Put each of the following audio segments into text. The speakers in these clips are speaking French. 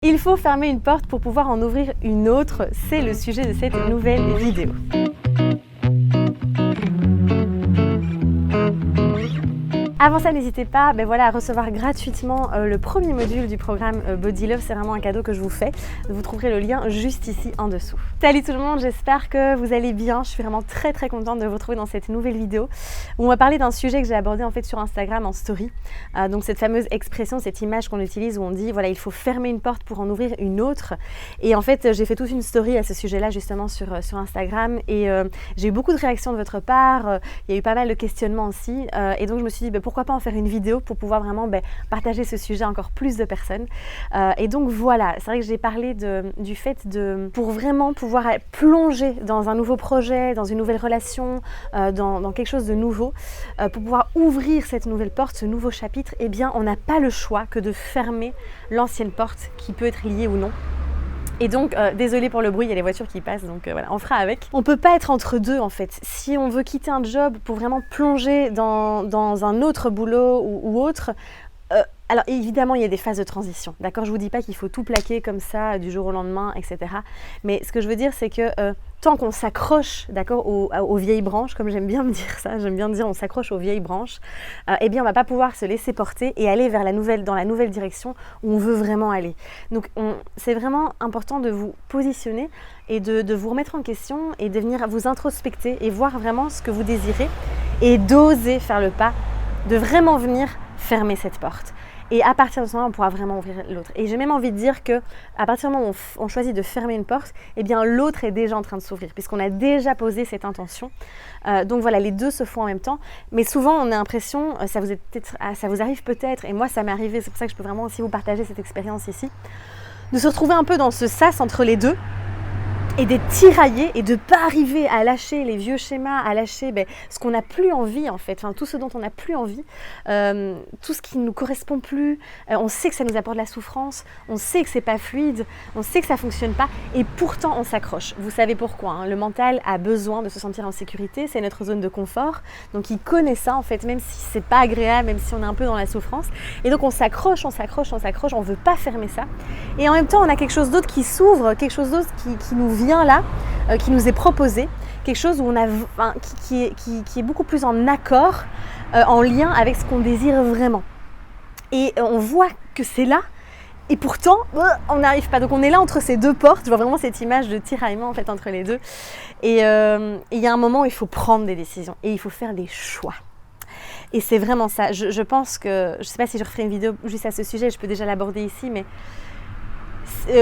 Il faut fermer une porte pour pouvoir en ouvrir une autre, c'est le sujet de cette nouvelle vidéo. Avant ça, n'hésitez pas à recevoir gratuitement le premier module du programme Body Love. C'est vraiment un cadeau que je vous fais. Vous trouverez le lien juste ici en dessous. Salut tout le monde, j'espère que vous allez bien. Je suis vraiment très contente de vous retrouver dans cette nouvelle vidéo où on va parler d'un sujet que j'ai abordé en fait sur Instagram en story. Donc cette fameuse expression, cette image qu'on utilise où on dit voilà, il faut fermer une porte pour en ouvrir une autre. Et en fait, j'ai fait toute une story à ce sujet-là justement sur Instagram et j'ai eu beaucoup de réactions de votre part. Il y a eu pas mal de questionnements aussi. Et donc je me suis dit pourquoi pas en faire une vidéo pour pouvoir vraiment partager ce sujet à encore plus de personnes. Et donc voilà, c'est vrai que j'ai parlé du fait pour vraiment pouvoir plonger dans un nouveau projet, dans une nouvelle relation, dans quelque chose de nouveau, pour pouvoir ouvrir cette nouvelle porte, ce nouveau chapitre, eh bien on n'a pas le choix que de fermer l'ancienne porte qui peut être liée ou non. Et donc, désolé pour le bruit, il y a les voitures qui passent, donc voilà, on fera avec. On peut pas être entre deux en fait. Si on veut quitter un job pour vraiment plonger dans un autre boulot ou autre, alors évidemment, il y a des phases de transition, d'accord? Je vous dis pas qu'il faut tout plaquer comme ça du jour au lendemain, etc. Mais ce que je veux dire, c'est que tant qu'on s'accroche, d'accord, aux vieilles branches, comme j'aime bien me dire ça, j'aime bien dire on s'accroche aux vieilles branches, eh bien on va pas pouvoir se laisser porter et aller vers dans la nouvelle direction où on veut vraiment aller. Donc c'est vraiment important de vous positionner et de vous remettre en question et de venir vous introspecter et voir vraiment ce que vous désirez et d'oser faire le pas, de vraiment venir fermer cette porte. Et à partir de ce moment, on pourra vraiment ouvrir l'autre. Et j'ai même envie de dire que à partir du moment où on choisit de fermer une porte, eh bien l'autre est déjà en train de s'ouvrir, puisqu'on a déjà posé cette intention. Donc voilà, les deux se font en même temps. Mais souvent, on a l'impression, ça vous arrive peut-être, et moi ça m'est arrivé, c'est pour ça que je peux vraiment aussi vous partager cette expérience ici, de se retrouver un peu dans ce sas entre les deux, et d'être tiraillé et de ne pas arriver à lâcher les vieux schémas, à lâcher ce qu'on n'a plus envie en fait, enfin, tout ce dont on n'a plus envie, tout ce qui ne nous correspond plus. On sait que ça nous apporte de la souffrance, on sait que c'est pas fluide, on sait que ça fonctionne pas et pourtant on s'accroche. Vous savez pourquoi, hein, le mental a besoin de se sentir en sécurité, c'est notre zone de confort, donc il connaît ça en fait, même si c'est pas agréable, même si on est un peu dans la souffrance. Et donc on s'accroche, on veut pas fermer ça. Et en même temps on a quelque chose d'autre qui s'ouvre, quelque chose d'autre qui nous vient là, qui nous est proposé, quelque chose où on a, qui est beaucoup plus en accord, en lien avec ce qu'on désire vraiment. Et on voit que c'est là, et pourtant on n'arrive pas. Donc on est là entre ces deux portes. Je vois vraiment cette image de tiraillement en fait entre les deux. Et il y a un moment où il faut prendre des décisions et il faut faire des choix. Et c'est vraiment ça. Je pense que, je ne sais pas si je referai une vidéo juste à ce sujet, je peux déjà l'aborder ici, mais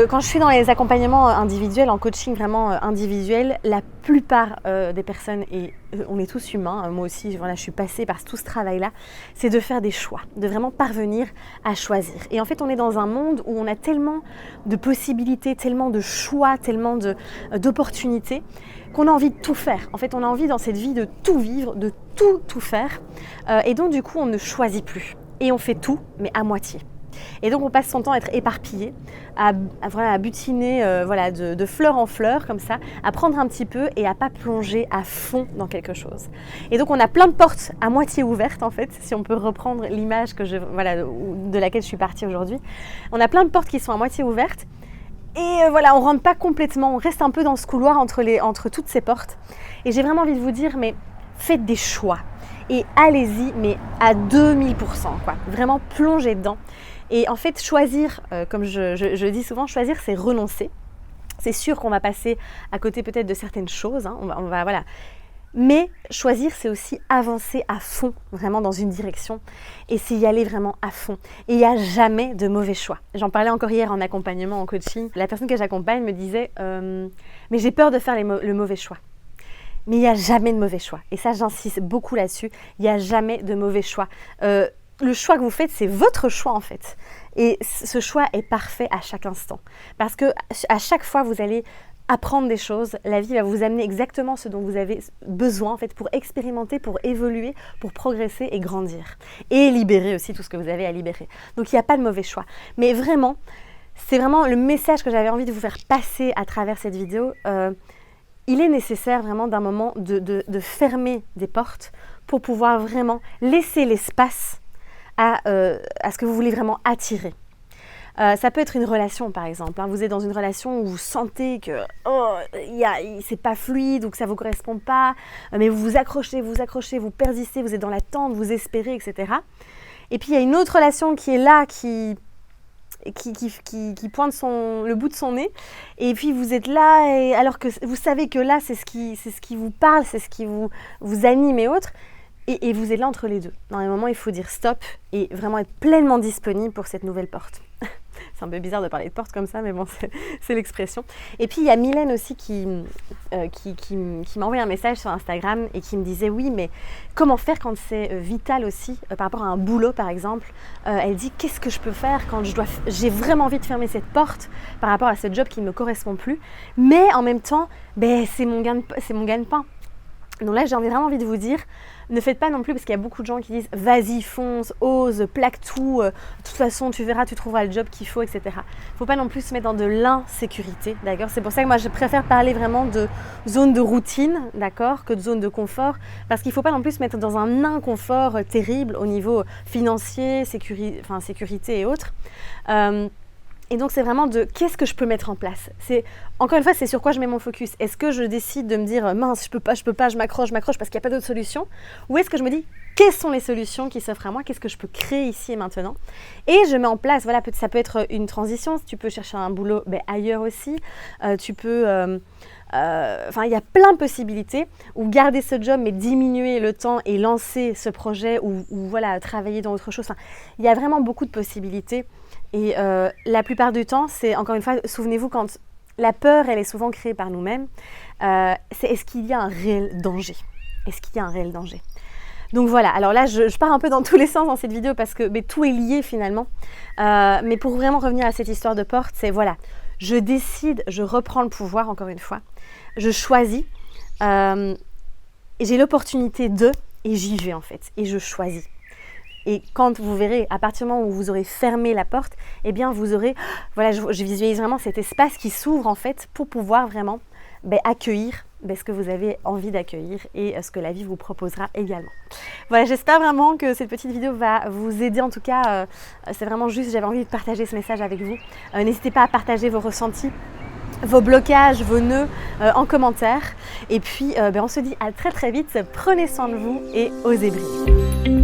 quand je suis dans les accompagnements individuels, en coaching vraiment individuel, la plupart des personnes, et on est tous humains, moi aussi voilà, je suis passée par tout ce travail-là, c'est de faire des choix, de vraiment parvenir à choisir. Et en fait, on est dans un monde où on a tellement de possibilités, tellement de choix, tellement d'opportunités, qu'on a envie de tout faire. En fait, on a envie dans cette vie de tout vivre, de tout faire. Et donc, du coup, on ne choisit plus. Et on fait tout, mais à moitié. Et donc on passe son temps à être éparpillé, à butiner de fleur en fleur comme ça, à prendre un petit peu et à pas plonger à fond dans quelque chose. Et donc on a plein de portes à moitié ouvertes en fait, si on peut reprendre l'image de laquelle je suis partie aujourd'hui. On a plein de portes qui sont à moitié ouvertes et on rentre pas complètement, on reste un peu dans ce couloir entre toutes ces portes. Et j'ai vraiment envie de vous dire, mais faites des choix et allez-y, mais à 2000%, quoi. Vraiment plongez dedans. Et en fait, choisir, comme je dis souvent, choisir, c'est renoncer. C'est sûr qu'on va passer à côté peut-être de certaines choses, hein, voilà. Mais choisir, c'est aussi avancer à fond, vraiment dans une direction. Et c'est y aller vraiment à fond. Et il n'y a jamais de mauvais choix. J'en parlais encore hier en accompagnement, en coaching. La personne que j'accompagne me disait « Mais j'ai peur de faire le mauvais choix ». Mais il n'y a jamais de mauvais choix. Et ça, j'insiste beaucoup là-dessus. Il n'y a jamais de mauvais choix. Le choix que vous faites, c'est votre choix en fait. Et ce choix est parfait à chaque instant. Parce que à chaque fois, vous allez apprendre des choses. La vie va vous amener exactement ce dont vous avez besoin en fait pour expérimenter, pour évoluer, pour progresser et grandir. Et libérer aussi tout ce que vous avez à libérer. Donc il n'y a pas de mauvais choix. Mais vraiment, c'est vraiment le message que j'avais envie de vous faire passer à travers cette vidéo. Il est nécessaire vraiment d'un moment de fermer des portes pour pouvoir vraiment laisser l'espace à ce que vous voulez vraiment attirer. Ça peut être une relation par exemple, hein. Vous êtes dans une relation où vous sentez que c'est pas fluide ou que ça ne vous correspond pas, mais vous vous accrochez, vous persistez, vous êtes dans l'attente, vous espérez, etc. Et puis il y a une autre relation qui est là, qui pointe le bout de son nez, et puis vous êtes là, et alors que vous savez que là c'est ce qui vous parle, c'est ce qui vous anime et autres, et vous êtes là entre les deux. Dans les moments, il faut dire stop et vraiment être pleinement disponible pour cette nouvelle porte. C'est un peu bizarre de parler de porte comme ça, mais bon, c'est l'expression. Et puis il y a Mylène aussi qui m'a envoyé un message sur Instagram et qui me disait oui, mais comment faire quand c'est vital aussi, par rapport à un boulot par exemple. Elle dit qu'est-ce que je peux faire quand j'ai vraiment envie de fermer cette porte par rapport à ce job qui ne me correspond plus, mais en même temps, c'est mon gagne-pain. Donc là, j'ai vraiment envie de vous dire, ne faites pas non plus, parce qu'il y a beaucoup de gens qui disent vas-y, fonce, ose, plaque tout, de toute façon tu verras, tu trouveras le job qu'il faut, etc. Il ne faut pas non plus se mettre dans de l'insécurité, d'accord. C'est pour ça que moi je préfère parler vraiment de zone de routine, d'accord, que de zone de confort, parce qu'il ne faut pas non plus se mettre dans un inconfort terrible au niveau financier, sécurité et autres. Et donc c'est vraiment de qu'est-ce que je peux mettre en place. Encore une fois, c'est sur quoi je mets mon focus. Est-ce que je décide de me dire mince, je peux pas, je m'accroche parce qu'il n'y a pas d'autre solution, ou est-ce que je me dis quelles sont les solutions qui s'offrent à moi, qu'est-ce que je peux créer ici et maintenant, et je mets en place, voilà, ça peut être une transition, tu peux chercher un boulot ailleurs aussi, tu peux... il y a plein de possibilités, ou garder ce job mais diminuer le temps et lancer ce projet, ou voilà, travailler dans autre chose. Il y a vraiment beaucoup de possibilités. Et la plupart du temps, c'est, encore une fois, souvenez-vous, quand la peur, elle est souvent créée par nous-mêmes, c'est est-ce qu'il y a un réel danger ? Est-ce qu'il y a un réel danger ? Donc voilà, alors là, je pars un peu dans tous les sens dans cette vidéo parce que tout est lié finalement. Mais pour vraiment revenir à cette histoire de porte, c'est voilà, je décide, je reprends le pouvoir encore une fois, je choisis, et j'ai l'opportunité et j'y vais en fait, et je choisis. Et quand vous verrez, à partir du moment où vous aurez fermé la porte, eh bien vous aurez, voilà, je visualise vraiment cet espace qui s'ouvre en fait pour pouvoir vraiment accueillir ce que vous avez envie d'accueillir et ce que la vie vous proposera également. Voilà, j'espère vraiment que cette petite vidéo va vous aider. En tout cas, c'est vraiment juste, j'avais envie de partager ce message avec vous. N'hésitez pas à partager vos ressentis, vos blocages, vos nœuds en commentaire. Et puis, on se dit à très très vite. Prenez soin de vous et osez briller.